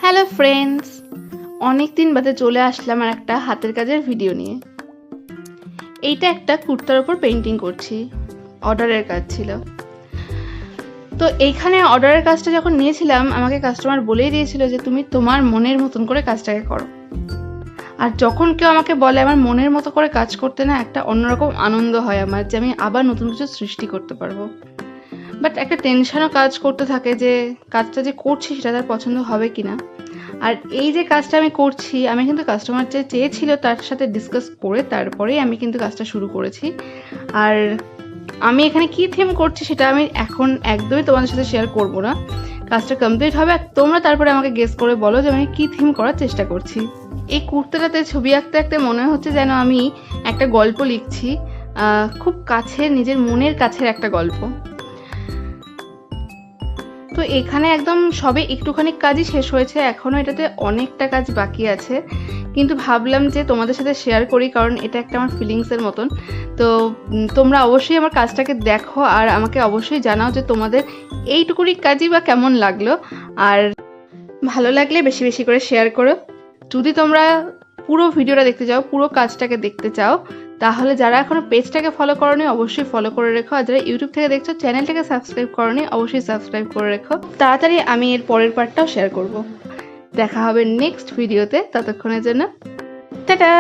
Hello friends, অনেক দিন বাদে চলে আসলাম আর একটা হাতের কাজের ভিডিও নিয়ে। এইটা একটা কুর্তার ওপর পেন্টিং করছি, অর্ডারের কাজ ছিল। তো এইখানে অর্ডারের কাজটা যখন নিয়েছিলাম আমাকে কাস্টমার বলেই দিয়েছিল যে তুমি তোমার মনের মতন করে কাজটাকে করো। আর যখন কেউ আমাকে বলে আমার মনের মতো করে কাজ করতে, না একটা অন্যরকম আনন্দ হয় আমার, যে আমি আবার নতুন কিছু সৃষ্টি করতে পারবো। বাট একটা টেনশনও কাজ করতে থাকে যে কাজটা যে করছি সেটা তার পছন্দ হবে কিনা। আর এই যে কাজটা আমি করছি, আমি কিন্তু কাস্টমার যে চেয়েছিল তার সাথে ডিসকাস করে তারপরেই আমি কিন্তু কাজটা শুরু করেছি। আর আমি এখানে কি থিম করছি সেটা আমি এখন একদমই তোমাদের সাথে শেয়ার করব না। কাজটা কমপ্লিট হবে আর তোমরা তারপরে আমাকে গেস করে বলো যে আমি কি থিম করার চেষ্টা করছি। এই কুর্তাটাতে ছবি আঁকতে আঁকতে মনে হচ্ছে যেন আমি একটা গল্প লিখছি, খুব কাছের, নিজের মনের কাছের একটা গল্প। তো এখানে একদম সবে একটুখানি কাজই শেষ হয়েছে, এখনও এটাতে অনেকটা কাজ বাকি আছে, কিন্তু ভাবলাম যে তোমাদের সাথে শেয়ার করি কারণ এটা একটা আমার ফিলিংসের মতন। তো তোমরা অবশ্যই আমার কাজটাকে দেখো আর আমাকে অবশ্যই জানাও যে তোমাদের এইটুকুনি কাজই বা কেমন লাগলো। আর ভালো লাগলে বেশি বেশি করে শেয়ার করো। যদি তোমরা পুরো ভিডিওটা দেখতে চাও, পুরো কাজটাকে দেখতে চাও, তাহলে যারা এখনো পেজটাকে ফলো করোনি অবশ্যই ফলো করে রেখো, আর যারা ইউটিউব থেকে দেখছো চ্যানেলটাকে সাবস্ক্রাইব করোনি অবশ্যই সাবস্ক্রাইব করে রেখো। তাড়াতাড়ি আমি এর পরের পার্টটাও শেয়ার করব। দেখা হবে নেক্সট ভিডিওতে, ততক্ষণের জন্য টাটা।